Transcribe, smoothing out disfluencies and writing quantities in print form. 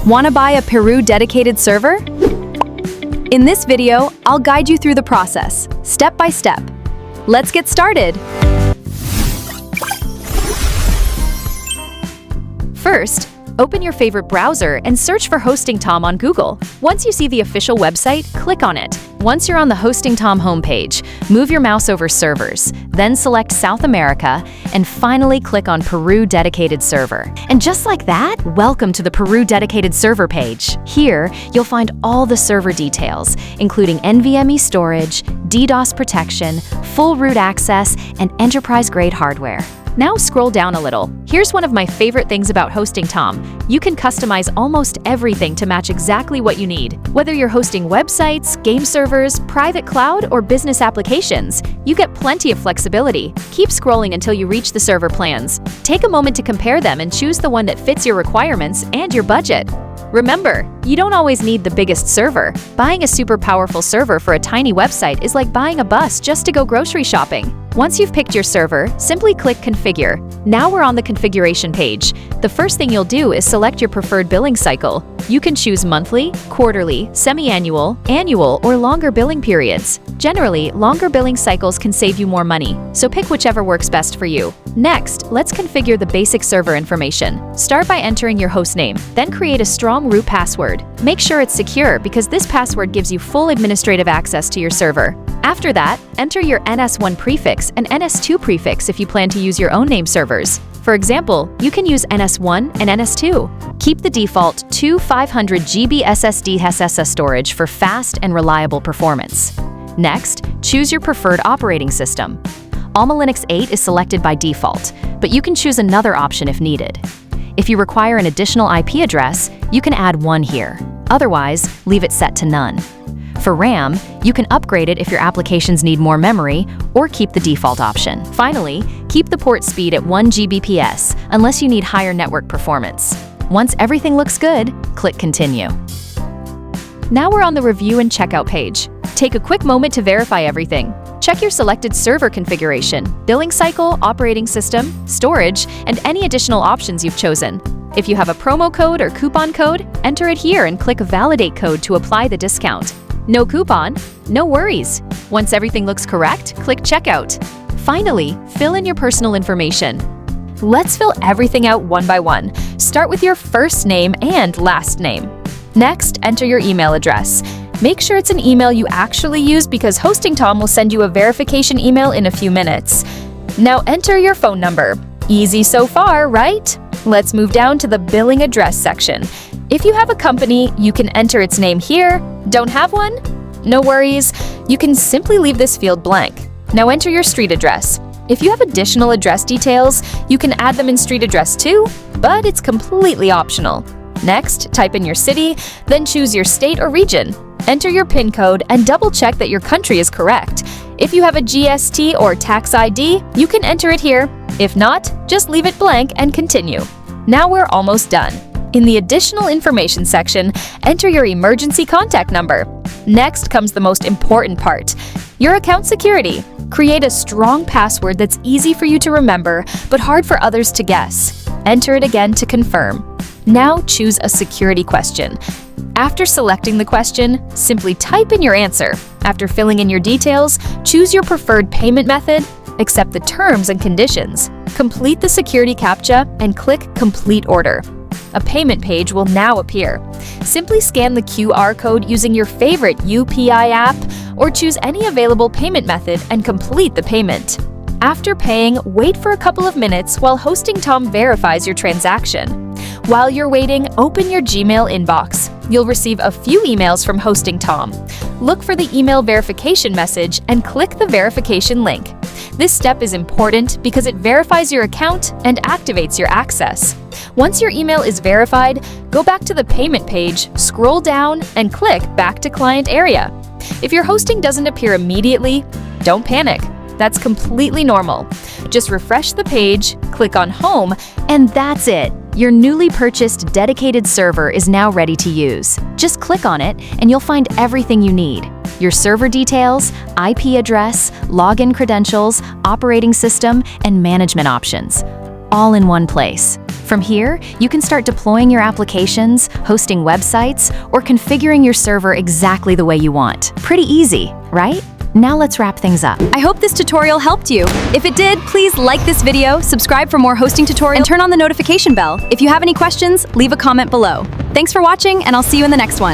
Want to buy a Peru Dedicated Server? In this video, I'll guide you through the process, step by step. Let's get started! First, open your favorite browser and search for HostingTom on Google. Once you see the official website, click on it. Once you're on the HostingTom homepage, move your mouse over Servers, then select South America, and finally click on Peru Dedicated Server. And just like that, welcome to the Peru Dedicated Server page. Here, you'll find all the server details, including NVMe storage, DDoS protection, full root access, and enterprise-grade hardware. Now scroll down a little. Here's one of my favorite things about HostingTom. You can customize almost everything to match exactly what you need. Whether you're hosting websites, game servers, private cloud, or business applications, you get plenty of flexibility. Keep scrolling until you reach the server plans. Take a moment to compare them and choose the one that fits your requirements and your budget. Remember, you don't always need the biggest server. Buying a super powerful server for a tiny website is like buying a bus just to go grocery shopping. Once you've picked your server, simply click Configure. Now we're on the configuration page. The first thing you'll do is select your preferred billing cycle. You can choose monthly, quarterly, semi-annual, annual, or longer billing periods. Generally, longer billing cycles can save you more money, so pick whichever works best for you. Next, let's configure the basic server information. Start by entering your host name, then create a strong root password. Make sure it's secure because this password gives you full administrative access to your server. After that, enter your NS1 prefix and NS2 prefix if you plan to use your own name servers. For example, you can use NS1 and NS2. Keep the default 500 GB SSD SSD storage for fast and reliable performance. Next, choose your preferred operating system. Alma Linux 8 is selected by default, but you can choose another option if needed. If you require an additional IP address, you can add one here. Otherwise, leave it set to none. For RAM, you can upgrade it if your applications need more memory, or keep the default option. Finally, keep the port speed at 1 Gbps, unless you need higher network performance. Once everything looks good, click Continue. Now we're on the Review and Checkout page. Take a quick moment to verify everything. Check your selected server configuration, billing cycle, operating system, storage, and any additional options you've chosen. If you have a promo code or coupon code, enter it here and click Validate Code to apply the discount. No coupon? No worries. Once everything looks correct, click Checkout. Finally, fill in your personal information. Let's fill everything out one by one. Start with your first name and last name. Next, enter your email address. Make sure it's an email you actually use because HostingTom will send you a verification email in a few minutes. Now enter your phone number. Easy so far, right? Let's move down to the billing address section. If you have a company, you can enter its name here. Don't have one? No worries. You can simply leave this field blank. Now enter your street address. If you have additional address details, you can add them in street address too, but it's completely optional. Next, type in your city, then choose your state or region. Enter your PIN code and double-check that your country is correct. If you have a GST or tax ID, you can enter it here. If not, just leave it blank and continue. Now we're almost done. In the Additional Information section, enter your emergency contact number. Next comes the most important part, your account security. Create a strong password that's easy for you to remember, but hard for others to guess. Enter it again to confirm. Now choose a security question. After selecting the question, simply type in your answer. After filling in your details, choose your preferred payment method, accept the terms and conditions, complete the security CAPTCHA, and click Complete Order. A payment page will now appear. Simply scan the QR code using your favorite UPI app or choose any available payment method and complete the payment. After paying, wait for a couple of minutes while HostingTom verifies your transaction. While you're waiting, open your Gmail inbox. You'll receive a few emails from HostingTom. Look for the email verification message and click the verification link. This step is important because it verifies your account and activates your access. Once your email is verified, go back to the payment page, scroll down, and click Back to Client Area. If your hosting doesn't appear immediately, don't panic. That's completely normal. Just refresh the page, click on Home, and that's it. Your newly purchased dedicated server is now ready to use. Just click on it and you'll find everything you need. Your server details, IP address, login credentials, operating system, and management options, all in one place. From here, you can start deploying your applications, hosting websites, or configuring your server exactly the way you want. Pretty easy, right? Now let's wrap things up. I hope this tutorial helped you. If it did, please like this video, subscribe for more hosting tutorials, and turn on the notification bell. If you have any questions, leave a comment below. Thanks for watching, and I'll see you in the next one.